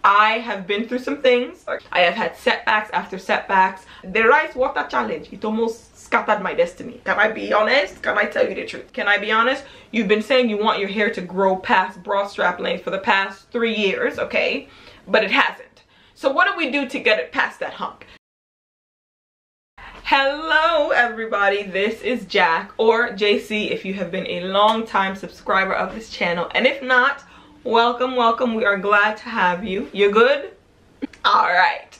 I have been through some things. I have had setbacks after setbacks. The rice water challenge, it almost scattered my destiny. Can I be honest? Can I tell you the truth? Can I be honest? You've been saying you want your hair to grow past bra strap length for the past 3 years, okay? But it hasn't. So what do we do to get it past that hump? Hello everybody, this is Jack, or JC if you have been a long time subscriber of this channel, and if not, welcome, welcome. We are glad to have you. You good? All right.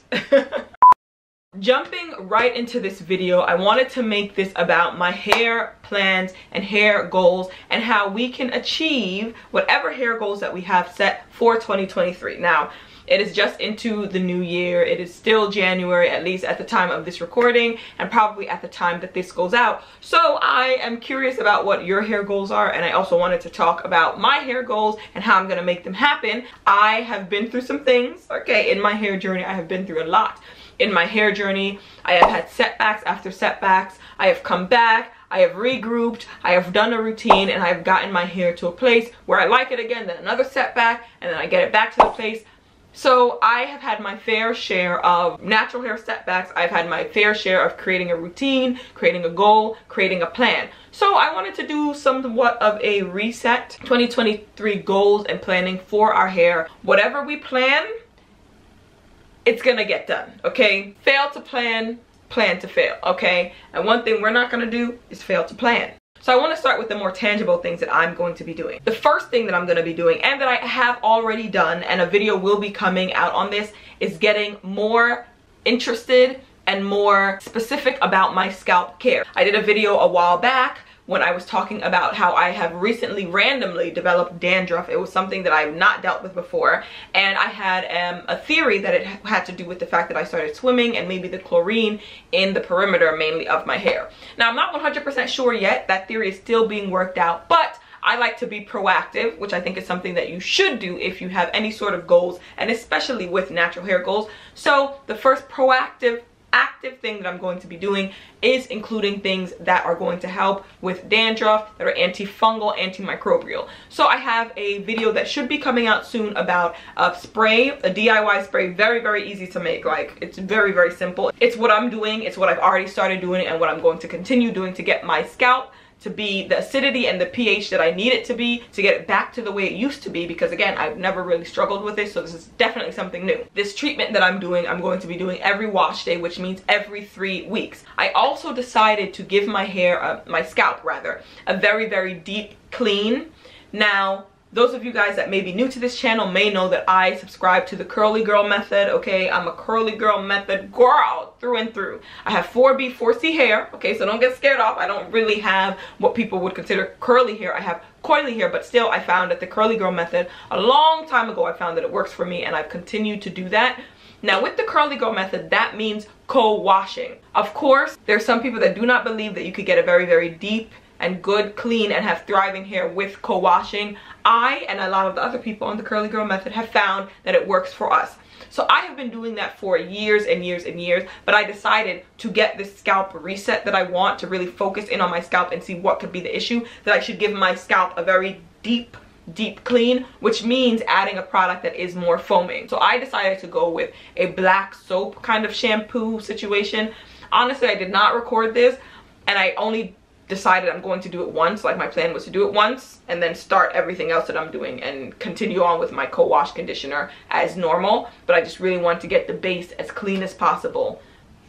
Jumping right into this video, I wanted to make this about my hair plans and hair goals and how we can achieve whatever hair goals that we have set for 2023. Now, it is just into the new year. It is still January, at least at the time of this recording, and probably at the time that this goes out. So I am curious about what your hair goals are, and I also wanted to talk about my hair goals and how I'm gonna make them happen. I have been through some things, okay, in my hair journey. I have been through a lot. In my hair journey, I have had setbacks after setbacks. I have come back, I have regrouped, I have done a routine, and I have gotten my hair to a place where I like it again, then another setback, and then I get it back to the place. So I have had my fair share of natural hair setbacks. I've had my fair share of creating a routine, creating a goal, creating a plan. So I wanted to do somewhat of a reset, 2023 goals and planning for our hair. Whatever we plan, it's gonna get done, okay? Fail to plan, plan to fail, okay? And one thing we're not gonna do is fail to plan. So I want to start with the more tangible things that I'm going to be doing. The first thing that I'm going to be doing, and that I have already done, and a video will be coming out on this, is getting more interested and more specific about my scalp care. I did a video a while back when I was talking about how I have recently randomly developed dandruff. It was something that I've not dealt with before, and I had a theory that it had to do with the fact that I started swimming and maybe the chlorine in the perimeter mainly of my hair. Now, I'm not 100% sure yet. That theory is still being worked out, but I like to be proactive, which I think is something that you should do if you have any sort of goals, and especially with natural hair goals. So the first proactive active thing that I'm going to be doing is including things that are going to help with dandruff, that are antifungal, antimicrobial. So I have a video that should be coming out soon about a spray, a DIY spray, very, very easy to make. Like, it's very, very simple. It's what I'm doing, it's what I've already started doing, and what I'm going to continue doing to get my scalp to be the acidity and the pH that I need it to be, to get it back to the way it used to be, because again, I've never really struggled with this, so this is definitely something new. This treatment that I'm doing, I'm going to be doing every wash day, which means every 3 weeks. I also decided to give my hair, my scalp rather, a very, very deep clean. Now, those of you guys that may be new to this channel may know that I subscribe to the curly girl method, okay? I'm a curly girl method girl through and through. I have 4B, 4C hair, okay? So don't get scared off. I don't really have what people would consider curly hair. I have coily hair, but still I found that the curly girl method, a long time ago, I found that it works for me, and I've continued to do that. Now, with the curly girl method, that means co-washing. Of course, there's some people that do not believe that you could get a very, very deep and good clean and have thriving hair with co-washing. I and a lot of the other people on the curly girl method have found that it works for us. So I have been doing that for years and years and years, but I decided to get this scalp reset that I want, to really focus in on my scalp and see what could be the issue, that I should give my scalp a very deep clean, which means adding a product that is more foaming. So I decided to go with a black soap kind of shampoo situation. Honestly, I did not record this, and I only decided I'm going to do it once. Like, my plan was to do it once and then start everything else that I'm doing and continue on with my co-wash conditioner as normal. But I just really want to get the base as clean as possible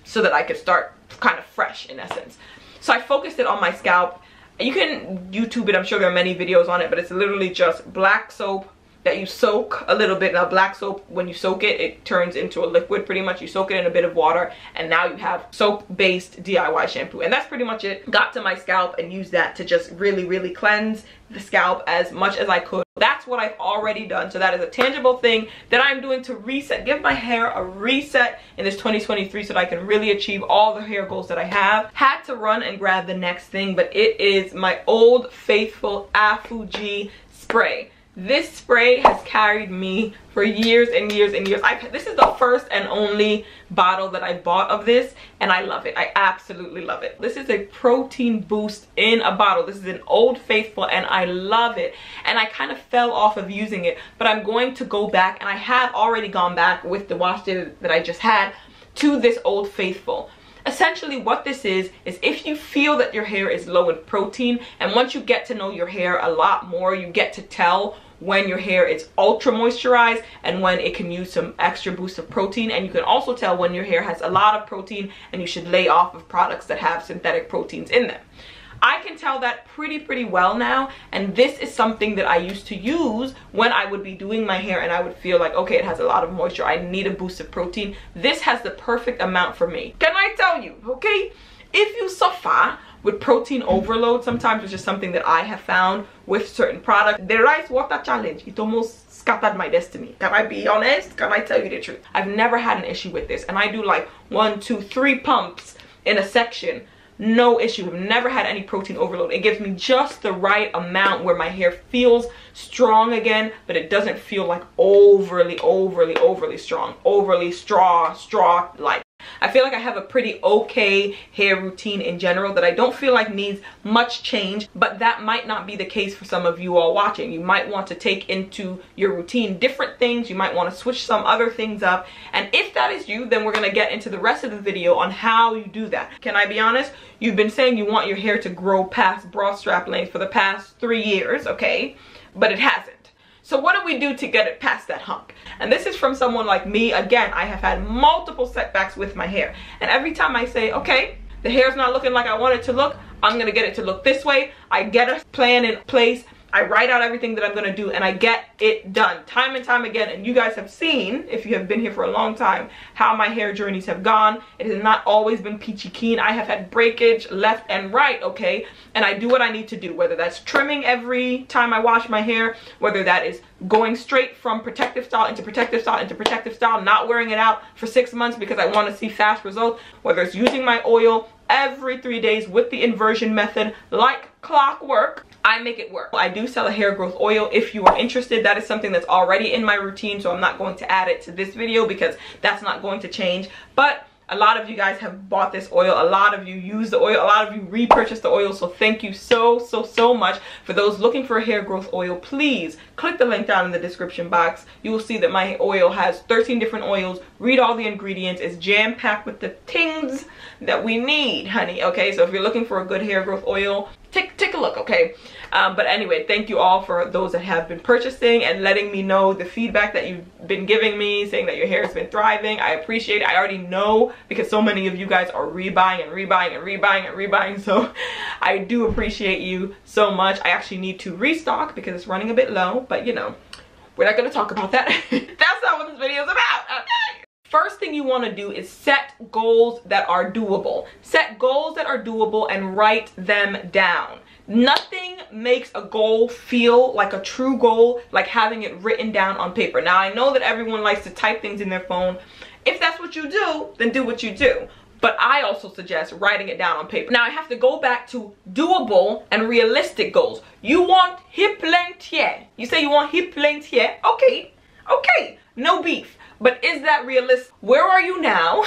so that I could start kind of fresh in essence. So I focused it on my scalp. You can YouTube it, I'm sure there are many videos on it, but it's literally just black soap that you soak a little bit. Now, black soap, when you soak it, it turns into a liquid pretty much. You soak it in a bit of water, and now you have soap-based DIY shampoo. And that's pretty much it. Got to my scalp and used that to just really, really cleanse the scalp as much as I could. That's what I've already done. So that is a tangible thing that I'm doing to reset, give my hair a reset in this 2023 so that I can really achieve all the hair goals that I have. Had to run and grab the next thing, but it is my old faithful Afuji spray. This spray has carried me for years and years and years. This is the first and only bottle that I bought of this, and I love it. I absolutely love it. This is a protein boost in a bottle. This is an Old Faithful, and I love it. And I kind of fell off of using it, but I'm going to go back, and I have already gone back with the wash day that I just had to this Old Faithful. Essentially what this is if you feel that your hair is low in protein, and once you get to know your hair a lot more, you get to tell when your hair is ultra moisturized and when it can use some extra boost of protein, and you can also tell when your hair has a lot of protein and you should lay off of products that have synthetic proteins in them. I can tell that pretty well now, and this is something that I used to use when I would be doing my hair and I would feel like, okay, it has a lot of moisture, I need a boost of protein. This has the perfect amount for me. Can I tell you, okay? If you suffer with protein overload sometimes, which is something that I have found with certain products, the rice water challenge, it almost scattered my destiny. Can I be honest? Can I tell you the truth? I've never had an issue with this, and I do like 1, 2, 3 pumps in a section. No issue. I've never had any protein overload. It gives me just the right amount where my hair feels strong again, but it doesn't feel like overly strong, overly straw like. I feel like I have a pretty okay hair routine in general that I don't feel like needs much change, but that might not be the case for some of you all watching. You might want to take into your routine different things. You might want to switch some other things up. And if that is you, then we're going to get into the rest of the video on how you do that. Can I be honest? You've been saying you want your hair to grow past bra strap length for the past 3 years, okay? But it hasn't. So what do we do to get it past that hump? And this is from someone like me. Again, I have had multiple setbacks with my hair. And every time I say, okay, the hair's not looking like I want it to look, I'm gonna get it to look this way. I get a plan in place. I write out everything that I'm gonna do, and I get it done time and time again. And you guys have seen, if you have been here for a long time, how my hair journeys have gone. It has not always been peachy keen. I have had breakage left and right, okay? And I do what I need to do, whether that's trimming every time I wash my hair, whether that is going straight from protective style into protective style into protective style, not wearing it out for 6 months because I want to see fast results, whether it's using my oil every 3 days with the inversion method like clockwork. I make it work. I do sell a hair growth oil if you are interested. That is something that's already in my routine, so I'm not going to add it to this video because that's not going to change. But a lot of you guys have bought this oil. A lot of you use the oil. A lot of you repurchase the oil. So thank you so much. For those looking for a hair growth oil, please click the link down in the description box. You will see that my oil has 13 different oils. Read all the ingredients. It's jam-packed with the things that we need, honey. Okay, so if you're looking for a good hair growth oil, take a look, okay? But anyway, thank you all for those that have been purchasing and letting me know the feedback that you've been giving me, saying that your hair has been thriving. I appreciate it. I already know because so many of you guys are rebuying and rebuying and rebuying and rebuying, so I do appreciate you so much. I actually need to restock because it's running a bit low, but you know, we're not going to talk about that. That's not what this video is about, okay? First thing you want to do is set goals that are doable. Set goals that are doable and write them down. Nothing makes a goal feel like a true goal like having it written down on paper. Now, I know that everyone likes to type things in their phone. If that's what you do, then do what you do. But I also suggest writing it down on paper. Now, I have to go back to doable and realistic goals. You want hip length here. You say you want hip length here. Okay, okay, no beef. But is that realistic? Where are you now?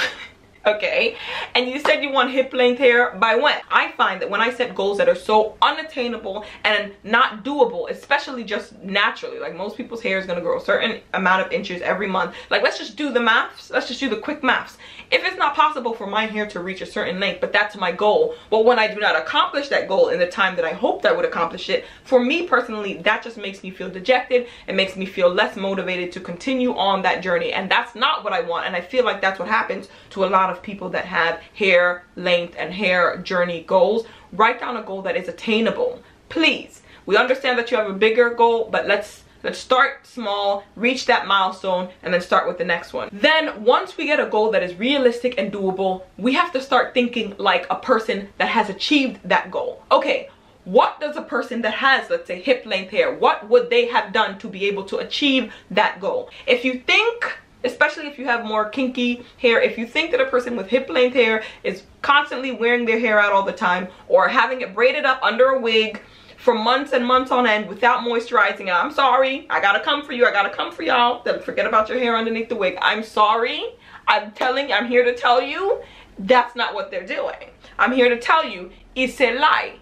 Okay, and you said you want hip length hair by when? I find that when I set goals that are so unattainable and not doable, especially just naturally, like most people's hair is going to grow a certain amount of inches every month. Like, let's just do the maths. Let's just do the quick maths. If it's not possible for my hair to reach a certain length, but that's my goal, well, when I do not accomplish that goal in the time that I hoped I would accomplish it, for me personally, that just makes me feel dejected. It makes me feel less motivated to continue on that journey, and that's not what I want. And I feel like that's what happens to a lot of people that have hair length and hair journey goals. Write down a goal that is attainable, please. We understand that you have a bigger goal, but let's start small, reach that milestone, and then start with the next one. Then once we get a goal that is realistic and doable, we have to start thinking like a person that has achieved that goal. Okay, what does a person that has, let's say, hip length hair, what would they have done to be able to achieve that goal? If you think, especially if you have more kinky hair, if you think that a person with hip length hair is constantly wearing their hair out all the time or having it braided up under a wig for months and months on end without moisturizing it. I'm sorry. I gotta come for you. I gotta come for y'all. Don't forget about your hair underneath the wig. I'm sorry. I'm here to tell you that's not what they're doing. I'm here to tell you it's a lie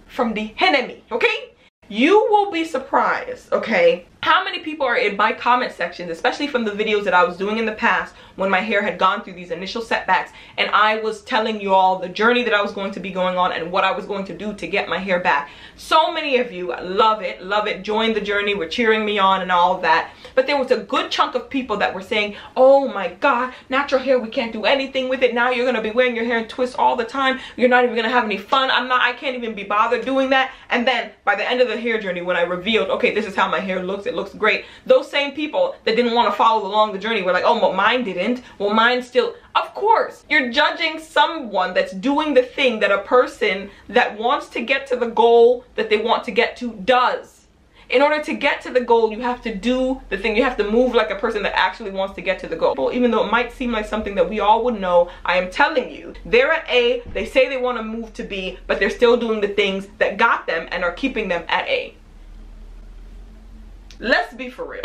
from the enemy, okay? You will be surprised, okay, how many people are in my comment sections, especially from the videos that I was doing in the past when my hair had gone through these initial setbacks, and I was telling you all the journey that I was going to be going on and what I was going to do to get my hair back. So many of you love it, join the journey, were cheering me on and all of that. But there was a good chunk of people that were saying, oh my God, natural hair, we can't do anything with it. Now you're gonna be wearing your hair in twists all the time. You're not even gonna have any fun. I can't even be bothered doing that. And then by the end of the hair journey, when I revealed, okay, this is how my hair looks, it looks great, those same people that didn't want to follow along the journey were like, oh, but mine didn't. Well, mine still. Of course, you're judging someone that's doing the thing that a person that wants to get to the goal that they want to get to does. In order to get to the goal, you have to do the thing. You have to move like a person that actually wants to get to the goal. Even though it might seem like something that we all would know, I am telling you, they're at A, they say they want to move to B, but they're still doing the things that got them and are keeping them at A. Let's be for real.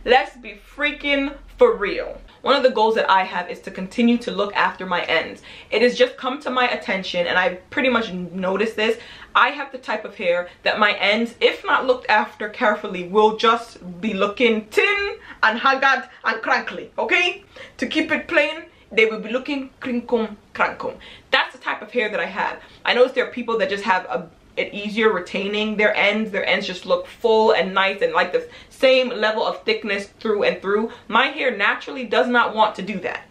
Let's be freaking for real. One of the goals that I have is to continue to look after my ends. It has just come to my attention, and I've pretty much noticed this. I have the type of hair that my ends, if not looked after carefully, will just be looking thin and haggard and crankly, okay? To keep it plain, they will be looking crinkum crankum. That's the type of hair that I have. I notice there are people that just have it easier retaining their ends. Their ends just look full and nice and like the same level of thickness through and through. My hair naturally does not want to do that.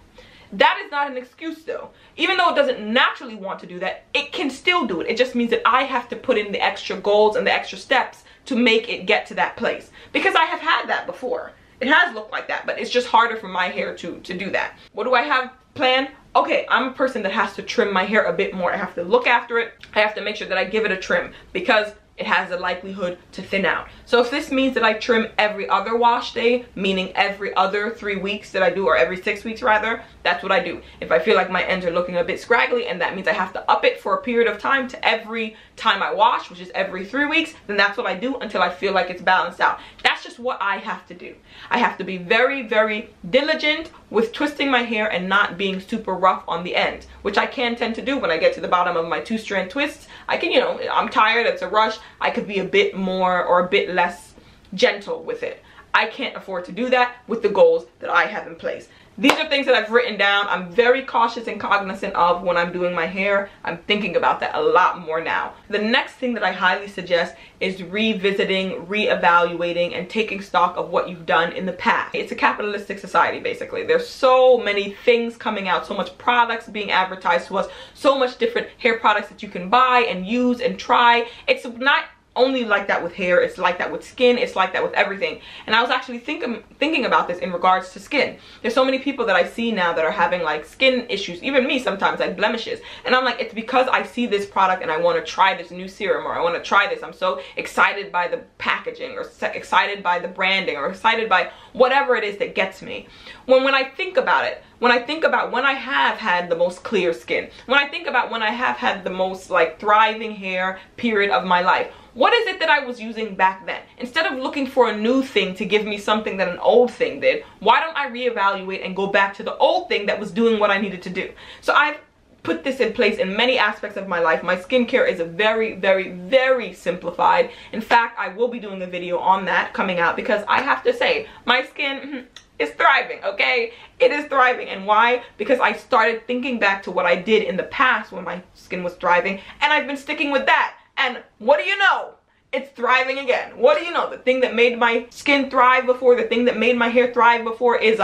That is not an excuse though. Even though it doesn't naturally want to do that, it can still do it. It just means that I have to put in the extra goals and the extra steps to make it get to that place. Because I have had that before. It has looked like that, but it's just harder for my hair to do that. What do I have planned? Okay, I'm a person that has to trim my hair a bit more. I have to look after it. I have to make sure that I give it a trim because it has a likelihood to thin out. So if this means that I trim every other wash day, meaning every other 3 weeks that I do, or every 6 weeks rather, that's what I do. If I feel like my ends are looking a bit scraggly and that means I have to up it for a period of time to every time I wash, which is every 3 weeks, then that's what I do until I feel like it's balanced out. That's just what I have to do. I have to be very, very diligent with twisting my hair and not being super rough on the end, which I can tend to do when I get to the bottom of my 2-strand twists. I can, you know, I'm tired, it's a rush, I could be a bit more or a bit less gentle with it. I can't afford to do that with the goals that I have in place. These are things that I've written down. I'm very cautious and cognizant of when I'm doing my hair. I'm thinking about that a lot more now. The next thing that I highly suggest is revisiting, reevaluating, and taking stock of what you've done in the past. It's a capitalistic society, basically. There's so many things coming out, so much products being advertised to us, so much different hair products that you can buy and use and try. It's not only like that with hair, it's like that with skin, it's like that with everything. And I was actually thinking about this in regards to skin. There's so many people that I see now that are having like skin issues, even me sometimes, like blemishes. And I'm like, it's because I see this product and I want to try this new serum, or I want to try this. I'm so excited by the packaging, or excited by the branding, or excited by whatever it is that gets me. When I think about it, when I think about when I have had the most clear skin, when I think about when I have had the most like thriving hair period of my life, what is it that I was using back then? Instead of looking for a new thing to give me something that an old thing did, why don't I reevaluate and go back to the old thing that was doing what I needed to do? So I've put this in place in many aspects of my life. My skincare is very, very, very simplified. In fact, I will be doing a video on that coming out because I have to say, my skin is thriving, okay? It is thriving. And why? Because I started thinking back to what I did in the past when my skin was thriving, and I've been sticking with that. And what do you know? It's thriving again. What do you know? The thing that made my skin thrive before, the thing that made my hair thrive before is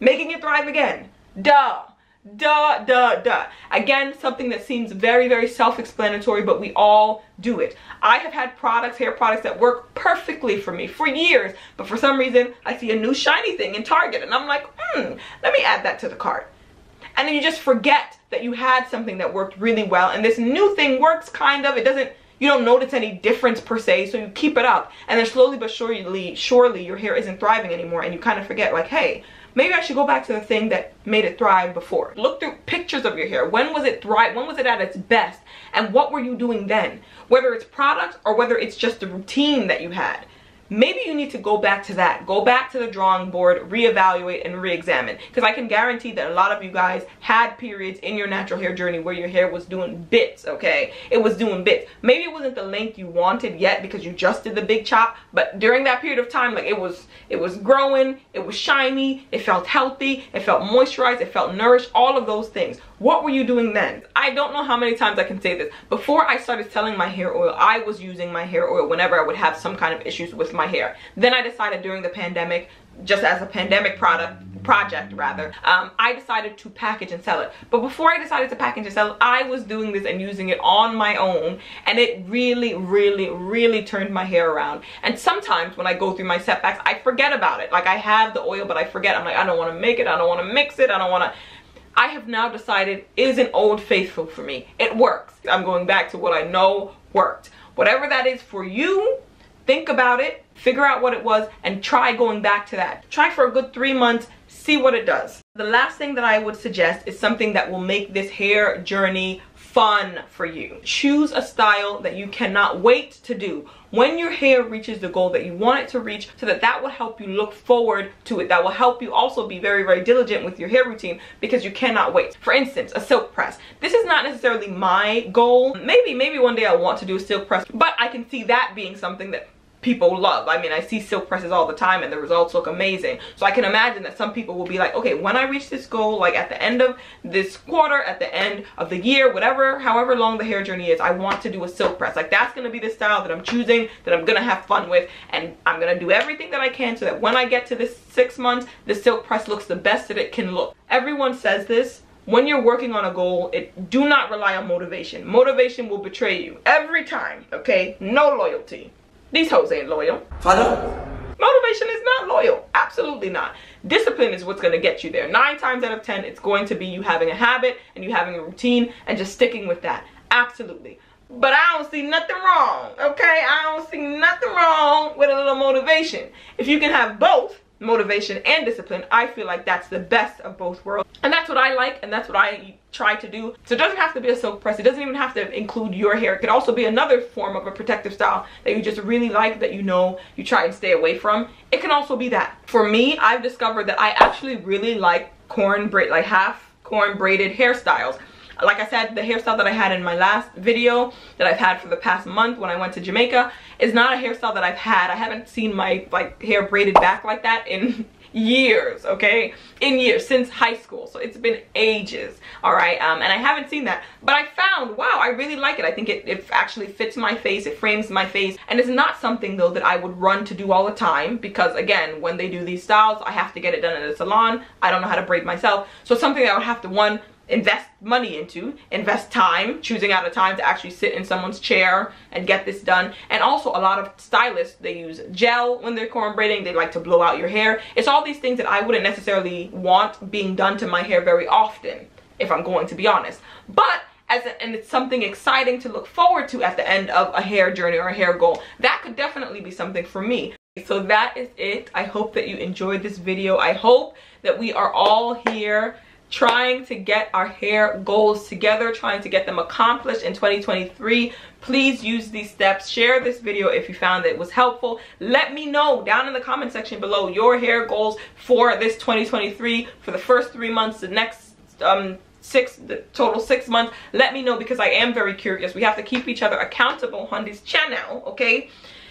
making it thrive again. Duh. Duh, duh, duh. Again, something that seems very, very self-explanatory, but we all do it. I have had products, hair products that work perfectly for me for years, but for some reason, I see a new shiny thing in Target, and I'm like, let me add that to the cart. And then you just forget that you had something that worked really well, and this new thing works kind of, you don't notice any difference per se, so you keep it up, and then slowly but surely your hair isn't thriving anymore, and you kind of forget like, hey, maybe I should go back to the thing that made it thrive before. Look through pictures of your hair. When was it thrive? When was it at its best? And what were you doing then? Whether it's products or whether it's just the routine that you had. Maybe you need to go back to that. Go back to the drawing board, reevaluate and re-examine. Because I can guarantee that a lot of you guys had periods in your natural hair journey where your hair was doing bits, okay? It was doing bits. Maybe it wasn't the length you wanted yet because you just did the big chop, but during that period of time, like it was growing, it was shiny, it felt healthy, it felt moisturized, it felt nourished, all of those things. What were you doing then? I don't know how many times I can say this. Before I started selling my hair oil, I was using my hair oil whenever I would have some kind of issues with my hair. Then I decided during the pandemic, just as a pandemic project rather, I decided to package and sell it. But before I decided to package and sell it, I was doing this and using it on my own, and it really turned my hair around. And sometimes when I go through my setbacks, I forget about it. Like I have the oil, but I forget. I'm like, I don't want to make it, I don't want to mix it, I have now decided it is an old faithful for me. It works. I'm going back to what I know worked. Whatever that is for you, think about it, figure out what it was, and try going back to that. Try for a good 3 months, see what it does. The last thing that I would suggest is something that will make this hair journey fun for you. Choose a style that you cannot wait to do when your hair reaches the goal that you want it to reach, so that will help you look forward to it. That will help you also be very diligent with your hair routine because you cannot wait. For instance, a silk press. This is not necessarily my goal. Maybe one day I want to do a silk press, but I can see that being something that people love. I mean, I see silk presses all the time and the results look amazing. So I can imagine that some people will be like, okay, when I reach this goal, like at the end of this quarter, at the end of the year, however long the hair journey is, I want to do a silk press. Like that's gonna be the style that I'm choosing, that I'm gonna have fun with, and I'm gonna do everything that I can so that when I get to this 6 months, the silk press looks the best that it can look. Everyone says this. When you're working on a goal, do not rely on motivation. Motivation will betray you every time, okay? No loyalty. These hoes ain't loyal. Father? Motivation is not loyal. Absolutely not. Discipline is what's going to get you there. 9 times out of 10, it's going to be you having a habit and you having a routine and just sticking with that. Absolutely. But I don't see nothing wrong, okay? I don't see nothing wrong with a little motivation. If you can have both, motivation and discipline, I feel like that's the best of both worlds. And that's what I like, and that's what I try to do. So it doesn't have to be a silk press. It doesn't even have to include your hair. It could also be another form of a protective style that you just really like, that you know you try and stay away from. It can also be that. For me, I've discovered that I actually really like half corn braided hairstyles. Like I said, the hairstyle that I had in my last video that I've had for the past month when I went to Jamaica is not a hairstyle that I've had. I haven't seen my hair braided back like that in years, okay? In years, since high school. So it's been ages, all right? And I haven't seen that. But I found, wow, I really like it. I think it actually fits my face. It frames my face. And it's not something, though, that I would run to do all the time. Because, again, when they do these styles, I have to get it done at a salon. I don't know how to braid myself. So it's something that I would have to, one, invest money into, invest time, choosing out a time to actually sit in someone's chair and get this done. And also a lot of stylists, they use gel when they're corn braiding. They like to blow out your hair. It's all these things that I wouldn't necessarily want being done to my hair very often, if I'm going to be honest. But and it's something exciting to look forward to at the end of a hair journey or a hair goal. That could definitely be something for me. So that is it. I hope that you enjoyed this video. I hope that we are all here trying to get our hair goals together, trying to get them accomplished in 2023. Please use these steps. Share this video if you found that it was helpful. Let me know down in the comment section below your hair goals for this 2023, for the first 3 months, the next the total 6 months. Let me know, because I am very curious. We have to keep each other accountable on this channel, okay?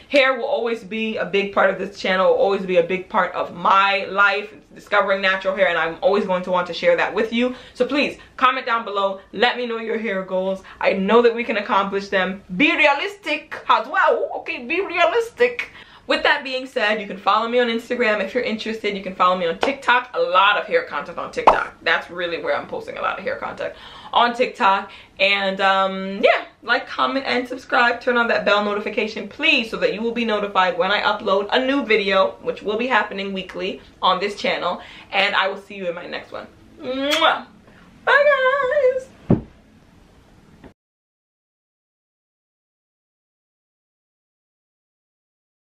Hair will always be a big part of this channel, will always be a big part of my life, discovering natural hair, and I'm always going to want to share that with you. So please comment down below, let me know your hair goals. I know that we can accomplish them. Be realistic as well, okay? Be realistic. With that being said, you can follow me on Instagram if you're interested. You can follow me on TikTok. A lot of hair content on TikTok. That's really where I'm posting a lot of hair content on TikTok. And yeah, like, comment, and subscribe. Turn on that bell notification, please, so that you will be notified when I upload a new video, which will be happening weekly on this channel. And I will see you in my next one. Mwah! Bye, guys!